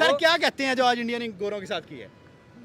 Sir क्या कहते हैं जो आज इंडिया ने गोरों के साथ की है?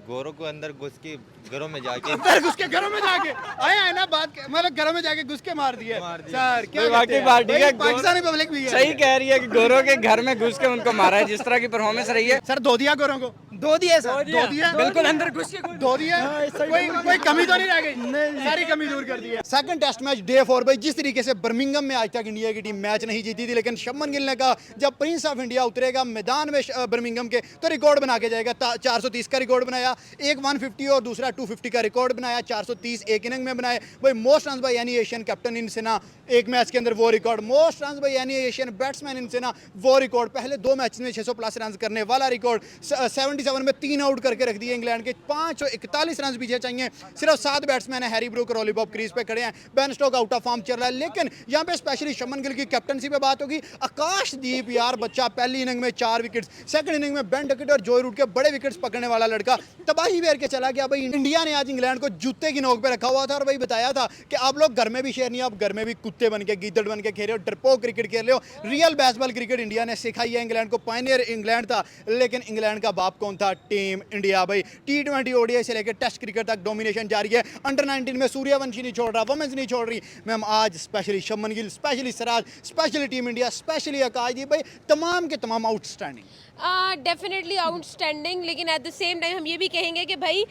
गोरों को अंदर घुस के घरों में जाके अंदर घुस के घरों में जाके आए हैं ना, बात मतलब घरों में जाके घुस के मार दिए सर, क्या वाकई कहते हैं? पार्टी भाई, है, पाकिस्तानी पब्लिक भी है सही कह रही है कि गोरों के घर में घुस के उनको मारा है, जिस तरह की परफॉर्मेंस रही है। सर धो दिया गोरों को, दो दिए सर, धो दिया बिल्कुल अंदर घुस के धो दिया, कोई कमी तो नहीं रह गई, सारी कमी दूर कर दी है। सेकंड टेस्ट मैच डे 4 भाई, जिस तरीके से बर्मिंघम में आज तक इंडिया की टीम मैच नहीं जीती थी, लेकिन शुभमन गिल ने कहा जब प्रिंस ऑफ इंडिया उतरेगा मैदान में बर्मिंघम के तो रिकॉर्ड बना के जाएगा। 430 का रिकॉर्ड बनाया, एक 150 और दूसरा 250 का रिकॉर्ड बनाया, 430 एक इनिंग में बनाए। भाई most run by any Asian captain in सेना एक मैच के अंदर वो record, most run by any Asian batsman इन सेना वो रिकॉर्ड, पहले 2 मैच में 600 प्लस रन करने वाला रिकॉर्ड, 77 में 3 आउट करके रख दिए इंग्लैंड के। 541 रन पीछे चाहिए, सिर्फ 7 बैट्समैन है, हैरी ब्रूक और ऑली बॉब क्रीज पे खड़े हैं, Ben Stoke out of form चल रहा है। लेकिन यहाँ पे स्पेशली शुभमन गिल की कैप्टनसी पे बात होगी। आकाशदीप यार बच्चा पहली इनिंग में 4 विकेट्स, सेकंड इनिंग में बेन डकेट और जॉय रूट के बड़े विकेट्स पकड़ने वाला लड़का तबाही फेर के चला गया। भाई इंडिया ने आज इंग्लैंड को जूते की नोक पे रखा हुआ था और भाई बताया था कि आप लोग घर में भी शेर नहीं, आप घर में भी कुत्ते बन के गीदड़ बन के खेल रहे हो, डरपोक क्रिकेट खेल रहे हो। रियल बेसबॉल क्रिकेट इंडिया ने सिखाई है इंग्लैंड को, पायनियर इंग्लैंड था, लेकिन इंग्लैंड का बाप कौन था? Team India. भाई T20 ओडीआई से लेकर टेस्ट क्रिकेट तक डोमिनेशन जारी है। अंडर 19 में सूर्यवंशी नहीं छोड़ रहा, वुमेन्स नहीं छोड़ रही। मैम आज specially Shubman Gill, specially Siraj, specially team India, specially Akashdeep भाई, तमाम के तमाम आउटस्टैंडिंग। डेफिनेटली आउटस्टैंडिंग, लेकिन एट द सेम टाइम हम ये भी कहेंगे कि भाई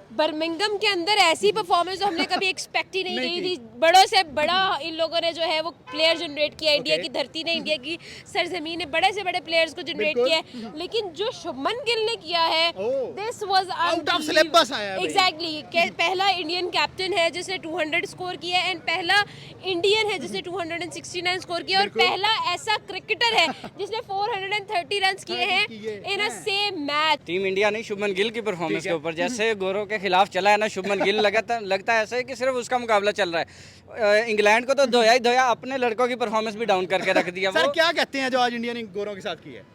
बर्मिंघम के अंदर ऐसी परफॉर्मेंस हमने कभी एक्सपेक्ट ही नहीं की थी। बड़ों से बड़ा इन लोगों ने जो है वो प्लेयर जनरेट किया, इंडिया की धरती ने, इंडिया की सरजमीन ने बड़े से बड़े प्लेयर्स को जनरेट किया है। लेकिन जो शुभमन गिल ने किया है, this was out of syllabus आया है। एग्जैक्टली, पहला इंडियन कैप्टन है जिसने 200 स्कोर किया है, एंड पहला इंडियन है जिसने 269 स्कोर किया, और पहला ऐसा क्रिकेटर है जिसने 430 रन किए हैं in a same match. Team India नहीं, शुभमन गिल की परफॉर्मेंस के ऊपर जैसे गोरों के खिलाफ चला है ना शुभमन गिल, लगता है ऐसा है कि सिर्फ उसका मुकाबला चल रहा है। इंग्लैंड को तो धोया ही धोया, अपने लड़कों की परफॉर्मेंस भी डाउन करके रख दिया। सर क्या कहते हैं जो आज इंडिया ने गोरों के साथ की है?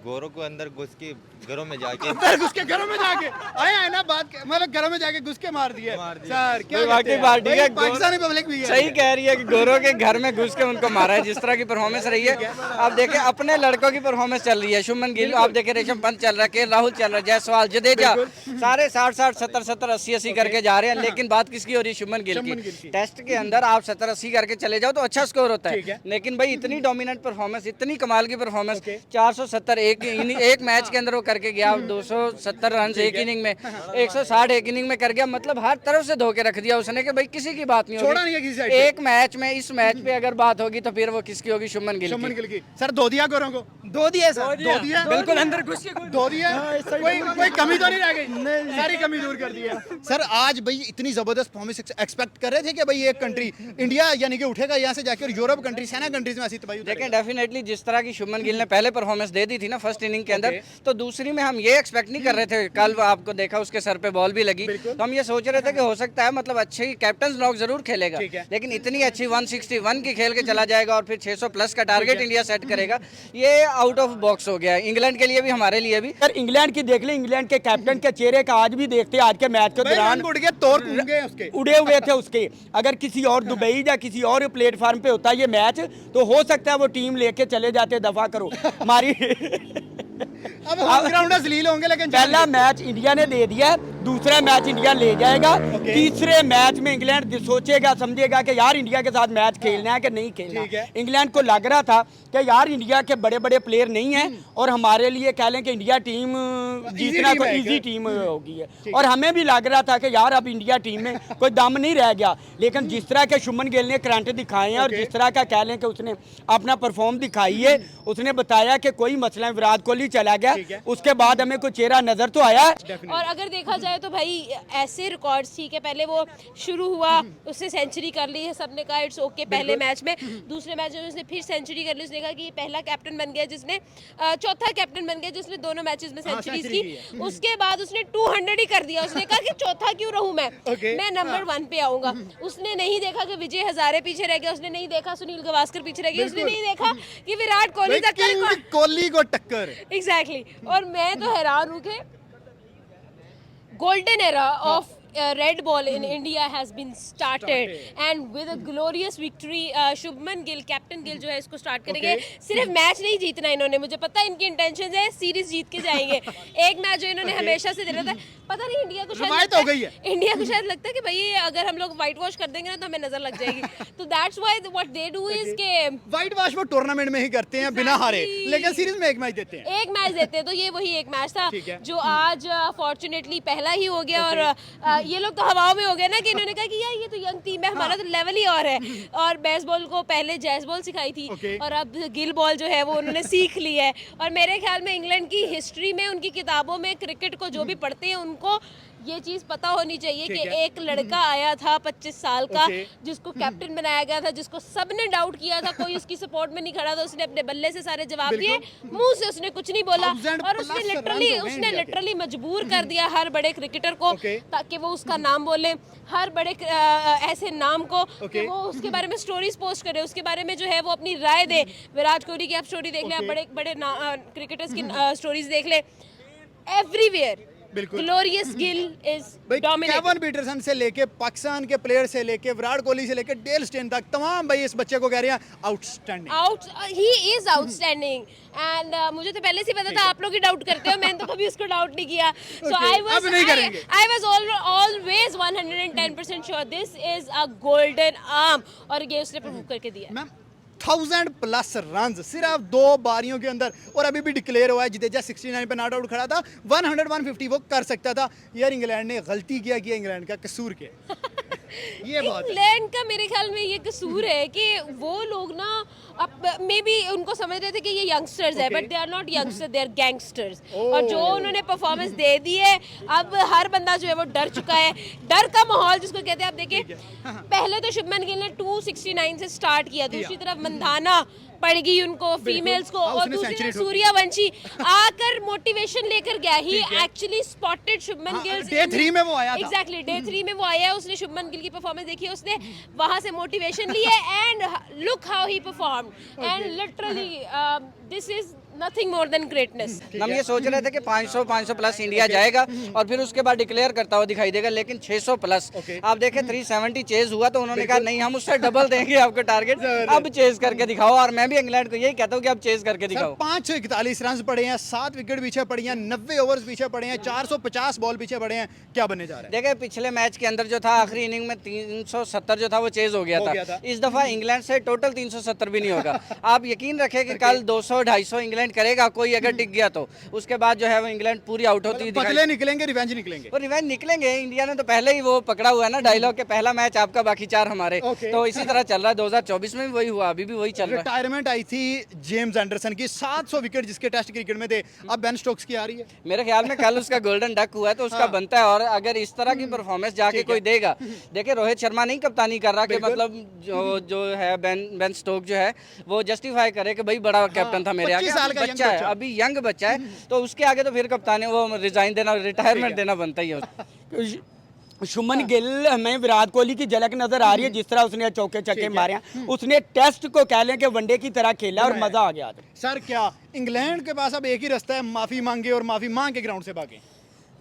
गोरों को अंदर घुस के घरों में जाके अंदर घुस के घरों में जाके आए हैं ना, बात मतलब घरों में जाके घुस के मार दिए सर, क्या वाकई कहते हैं? पार्टी भाई, है, पाकिस्तानी पब्लिक भी है। सही कह रही है कि गोरों के घर में घुस के उनको मारा है, जिस तरह की परफॉर्मेंस रही है। आप देखें अपने लड़कों की परफॉर्मेंस चल रही है, शुभमन गिल आप देखें, ऋषभ पंत चल रहा है, के राहुल चल रहा है, जायसवाल, जडेजा, सारे 60-60, 70-70, 80-80 करके जा रहे हैं। लेकिन बात किसकी हो रही है? शुभमन गिल की। टेस्ट के अंदर आप 70-80 करके चले जाओ तो अच्छा स्कोर होता है, लेकिन भाई इतनी डोमिनेंट परफॉर्मेंस, इतनी कमाल की परफॉर्मेंस, 470 एक मैच के अंदर वो करके गया, 270 रन एक इनिंग में, 160 एक इनिंग में कर गया। मतलब हर तरफ से धो के रख दिया उसने कि भाई किसी की बात नहीं छोड़ा नहीं है होगी किसी साइड पे। एक मैच में। इस मैच पे अगर बात होगी तो फिर वो किसकी होगी? शुभमन गिल की। सर धो दिया गोरों को, दो दिए सर, धो दिया बिल्कुल अंदर घुस के धो दिया, कोई कमी तो नहीं रह गई, सारी कमी दूर कर दी है। सर आज भाई इतनी जबरदस्त परफॉर्मेंस एक्सपेक्ट कर रहे थे कि भाई एक कंट्री इंडिया यानी कि उठेगा यहाँ से जाकर यूरोप कंट्री, सेना कंट्रीज में ऐसी तबाही देखें डेफिनेटली जिस तरह की शुभमन गिल ने पहले परफॉर्मेंस दे दी थी ना फर्स्ट इनिंग के अंदर, तो दूसरी में हम ये एक्सपेक्ट नहीं कर रहे थे। कल आपको देखा उसके सर पे बॉल भी लगी, तो हम ये सोच रहे थे कि हो सकता है मतलब अच्छी कैप्टन नॉक जरूर खेलेगा, लेकिन इतनी अच्छी 161 की खेल के चला जाएगा और फिर 600 प्लस का टारगेट इंडिया सेट करेगा, ये आउट ऑफ बॉक्स हो गया इंग्लैंड के लिए भी, हमारे लिए भी। सर इंग्लैंड की देख ले, इंग्लैंड के कैप्टन के चेहरे का आज भी देखते हैं, आज के मैच के दौरान उड़े हुए थे उसके। अगर किसी और दुबई या किसी और प्लेटफॉर्म पे होता ये मैच तो हो सकता है वो टीम लेके चले जाते, दफा करो हमारी। अब होम ग्राउंड जलील होंगे, लेकिन पहला मैच इंडिया ने दे दिया, दूसरा मैच इंडिया ले जाएगा, तीसरे मैच में इंग्लैंड सोचेगा समझेगा कि यार इंडिया के साथ मैच खेलना है कि नहीं खेलना। इंग्लैंड को लग रहा था कि यार इंडिया के बड़े बड़े प्लेयर नहीं हैं और हमारे लिए कह लें कि इंडिया टीम जीतना कोई इजी टीम होगी है, और हमें भी लग रहा था कि यार अब इंडिया टीम में कोई दम नहीं रह गया। लेकिन जिस तरह के शुभमन गिल ने करंट दिखाए हैं और जिस तरह का कह लें कि उसने अपना परफॉर्म दिखाई है, उसने बताया कि कोई मसला विराट कोहली चला गया, उसके बाद हमें कोई चेहरा नजर तो आया। और अगर देखा जाए तो भाई ऐसे रिकॉर्ड्स, ठीक है, पहले वो शुरू हुआ उसने सेंचुरी कर ली है, सबने कहा इट्स ओके पहले मैच में, दूसरे मैच में उसने फिर सेंचुरी कर ली, उसने कहा कि ये पहला कैप्टन बन गया जिसने, चौथा कैप्टन बन गया जिसने दोनों मैचेस में सेंचुरीज की। उसके बाद उसने 200 ही कर दिया, उसने कहा कि चौथा क्यों रहूं मैं नंबर 1 पे आऊंगा। उसने नहीं देखा कि विजय हजारे पीछे रह गया, उसने नहीं देखा सुनील गावस्कर पीछे रह गया, उसने नहीं देखा कि विराट कोहली कोहली को टक्कर। एग्जैक्टली। और मैं तो हैरान हूँ कि golden era of red ball in India has been started and with a glorious victory Shubman Gill captain Gill जो है इसको स्टार्ट करेंगे। सिर्फ मैच नहीं जीतना इन्होंने, मुझे पता है इनकी इंटेंशन है सीरीज जीत के जाएंगे। एक मैच जो इन्होंने हमेशा से देना था, पता नहीं इंडिया को शायद हो गई है। इंडिया को शायद लगता है कि भाई अगर हम लोग व्हाइट वॉश कर देंगे ना तो हमें नजर लग जाएगी, तो that's why what they do is के व्हाइट वॉश वो टूर्नामेंट में ही करते हैं बिना हारे, लेकिन सीरीज में एक मैच देते हैं। एक मैच देते हैं, तो ये वही एक मैच था जो आज फॉर्चुनेटली पहला ही हो गया। और ये लोग तो हवाओं में हो गए ना कि इन्होंने कहा कि यार ये तो यंग टीम है, हमारा तो लेवल ही और है। और बेसबॉल को पहले जैज बॉल सिखाई थी और अब गिल बॉल जो है वो उन्होंने सीख ली है। और मेरे ख्याल में इंग्लैंड की हिस्ट्री में, उनकी किताबों में क्रिकेट को जो भी पढ़ते हैं उनको ये चीज पता होनी चाहिए कि एक लड़का आया था 25 साल का जिसको कैप्टन बनाया गया था, जिसको सबने डाउट किया था, कोई उसकी सपोर्ट में नहीं खड़ा था, उसने अपने बल्ले से सारे जवाब दिए, मुंह से उसने कुछ नहीं बोला और उसने लिटरली मजबूर कर दिया हर बड़े क्रिकेटर को ताकि वो उसका नाम बोले, हर बड़े ऐसे नाम को कि वो उसके बारे में स्टोरीज पोस्ट करे, उसके बारे में जो है वो अपनी राय दे। विराट कोहली की आप स्टोरी देख लें, आप बड़े बड़े क्रिकेटर्स की स्टोरीज देख लें, everywhere glorious Gill is dominating. Kevin Pietersen से लेके पाकिस्तान के प्लेयर से लेके विराट कोहली से लेके डेल स्टेन तक तमाम भाई इस बच्चे को कह रहे हैं outstanding. He is outstanding and मुझे तो पहले से पता था आप लोग ही डाउट करते हो, मैंने तो कभी उसको डाउट नहीं किया। So I was always 110% sure this is a golden arm और ये उसने प्रूव करके दिया। 1000+ रन सिर्फ 2 बारियों के अंदर और अभी भी डिक्लेयर हुआ है। जडेजा 69 पे नॉट आउट खड़ा था, 100-150 वो कर सकता था। यार इंग्लैंड ने गलती किया, इंग्लैंड का कसूर के ये बात इंग्लैंड का मेरे ख्याल में ये कसूर है कि वो लोग ना अब मे बी उनको समझ रहे थे कि ये यंगस्टर्स है, but they are not youngster, they are gangsters. और जो उन्होंने परफॉर्मेंस दे दी है, अब हर बंदा जो है वो डर चुका है। डर का माहौल जिसको कहते हैं, आप देखिए पहले तो शुभमन गिल ने 269 से स्टार्ट किया, दूसरी तरफ मंधाना पड़ गई उनको फीमेल्स को, और दूसरी तरफ सूर्यवंशी आकर मोटिवेशन लेकर गया। He actually spotted Shubman Gill day 3 में वो आया था। एग्जैक्टली डे 3 में वो आया, उसने शुभमन गिल की परफॉर्मेंस देखी, उसने वहां से मोटिवेशन ली है and look how he performed and literally this is nothing more than greatness. हम ये सोच रहे थे कि 500+ इंडिया जाएगा और फिर उसके बाद डिक्लेयर करता हुआ दिखाई देगा, लेकिन 600+। आप देखें 370 चेज हुआ तो उन्होंने कहा नहीं हम उससे डबल देंगे आपको टारगेट, अब चेज करके दिखाओ। और मैं भी इंग्लैंड को यही कहता हूँ कि अब चेज करके दिखाओ। 541 रन पड़े हैं, 7 विकेट पीछे पड़ी हैं, 90 ओवर्स पीछे पड़े हैं, 450 बॉल पीछे पड़े हैं। क्या बनने जा रहा है? देखिए पिछले मैच के अंदर जो था आखिरी इनिंग में 370 जो था वो चेज हो गया था। इस दफा इंग्लैंड से टोटल 370 भी नहीं होगा। आप यकीन रखें कि कल 200-250 इंग्लैंड करेगा, कोई अगर टिक गया तो उसके बाद जो है वो इंग्लैंड पूरी आउट होती है। बदले निकलेंगे, रिवेंज निकलेंगे। वो रिवेंज निकलेंगे। इंडिया ने तो पहले ही वो पकड़ा हुआ है ना डायलॉग के, पहला मैच आपका बाकी 4 हमारे। तो इसी तरह चल रहा है। 2024 में भी वही हुआ, अभी भी वही चल रहा है। रिटायरमेंट आई थी जेम्स एंडरसन की, 700 विकेट जिसके टेस्ट क्रिकेट में थे, अब बेन स्टोक्स की आ रही है। मेरे ख्याल में कल उसका गोल्डन डक हुआ है तो उसका बनता है। और अगर इस तरह की परफॉर्मेंस जाके कोई देगा, देखिए रोहित शर्मा नहीं कप्तानी कर रहा कि मतलब जो है बेन स्टोक जो है वो जस्टिफाई करे कि भाई बड़ा कैप्टन था मेरे आगे, बच्चा है अभी यंग बच्चा है, तो उसके आगे तो फिर कप्तानी वो रिजाइन देना, रिटायरमेंट देना बनता ही है। शुभमन गिल हमें विराट कोहली की झलक नजर आ रही है, जिस तरह उसने चौके छक्के मारे हैं। उसने टेस्ट को कह लें कि वनडे की तरह खेला और मजा आ गया। सर क्या इंग्लैंड के पास अब एक ही रास्ता है, माफी मांगे और माफी मांग के ग्राउंड से भागे?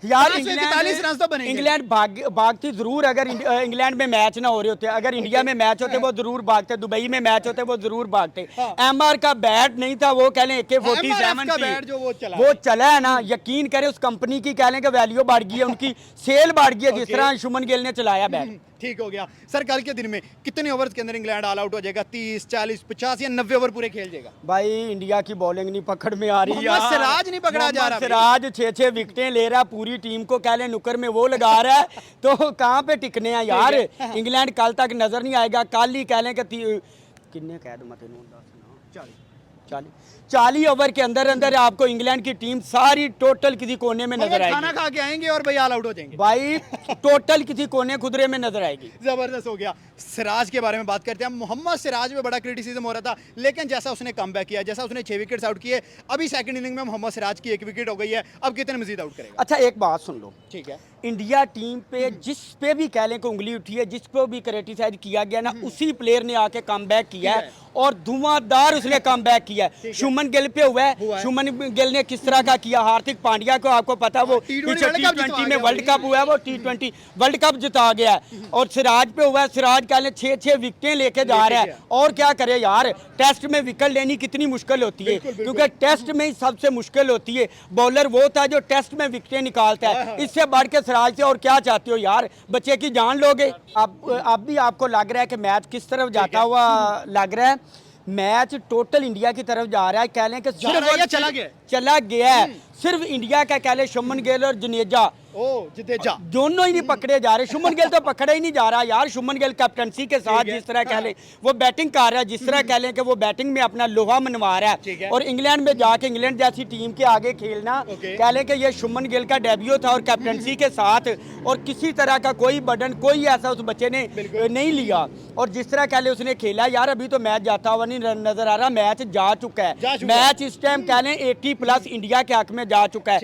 यार 41 रन तो बनेंगे। इंग्लैंड भागती जरूर, अगर इंग्लैंड में मैच ना हो रहे होते, अगर इंडिया में मैच होते वो जरूर भागते, दुबई में मैच होते वो जरूर भागते। एमआर का बैट नहीं था, वो कह लें AK-47 का बैट जो वो चला है ना, यकीन करें उस कंपनी की कह लें कि वैल्यू बढ़ गई है, उनकी सेल बढ़ गई है, जिस तरह शुभमन गिल ने चलाया बैट। ठीक हो गया। सर कल के दिन में कितने ओवर्स के अंदर इंग्लैंड ऑल आउट हो जाएगा? 30, 40, 50 या 90 ओवर पूरे खेल जाएगा? भाई इंडिया की बॉलिंग नहीं पकड़ में आ रही है। मोहम्मद सिराज नहीं पकड़ा जा रहा। सिराज 6-6 विकेटें ले रहा, पूरी टीम को कह लें नुकर में वो लगा रहा है, तो कहाँ पे टिकने हैं यार। इंग्लैंड कल तक नजर नहीं आएगा। कल ही कह लें कि कितने कह दो मतलब 40 ओवर के अंदर अंदर आपको इंग्लैंड की टीम सारी टोटल किसी कोने में नजर आएगी। खाना खा के आएंगे और भाई ऑल आउट हो जाएंगे। भाई टोटल किसी कोने खुदरे में नजर आएगी। जबरदस्त हो गया। सिराज के बारे में बात करते हैं। मोहम्मद सिराज में बड़ा क्रिटिसिज्म हो रहा था, लेकिन जैसा उसने कमबैक किया, जैसा उसने 6 विकेट्स आउट किए, अभी सेकंड इनिंग में मोहम्मद सिराज की 1 विकेट हो गई है। अब कितने मजीद आउट करेगा? अच्छा एक बात सुन लो, ठीक है। इंडिया टीम पे जिस पे भी कह लें कि उंगली उठी है, जिसको भी क्रिटिसाइज किया गया ना, उसी प्लेयर ने आके कमबैक किया है और धुआंधार उसने कम बैक किया है। शुभमन गिल पे हुआ है, शुभमन गिल ने किस तरह का किया। हार्दिक पांड्या को आपको पता वो पीछे T20 में वर्ल्ड कप हुआ है, वो T20 वर्ल्ड कप जिता गया है। और सिराज पे हुआ है, सिराज का 6-6 विकेटें लेके जा रहा है। और क्या करे यार, टेस्ट में विकेट लेनी कितनी मुश्किल होती है, क्योंकि टेस्ट में ही सबसे मुश्किल होती है। बॉलर वो था जो टेस्ट में विकेटें निकालता है, इससे बढ़ के सिराज से और क्या चाहते हो यार, बच्चे की जान लोगे। अब भी आपको लग रहा है कि मैच किस तरफ जाता हुआ लग रहा है? मैच टोटल इंडिया की तरफ जा रहा है। कह लें कि चला गया है। सिर्फ इंडिया का कह लें शुभमन गिल और जडेजा दोनों ही नहीं पकड़े जा रहे। शुभमन गिल तो पकड़ा ही नहीं जा रहा यार। शुभमन गिल कैप्टनसी के साथ जिस तरह कह लें वो बैटिंग कर रहा है, जिस तरह कह लें कि वो बैटिंग में अपना लोहा मनवा रहा है। और इंग्लैंड में जाके इंग्लैंड जैसी टीम के आगे खेलना, कह लें कि ये शुभमन गिल का डेब्यू था और कैप्टनसी के साथ, और किसी तरह का कोई बर्डन कोई ऐसा उस बच्चे ने नहीं लिया। और जिस तरह कह लें उसने खेला यार, अभी तो मैच जाता हुआ नहीं नजर आ रहा। मैच जा चुका है। मैच इस टाइम कह लें 80+ इंडिया के हक में जा चुका है।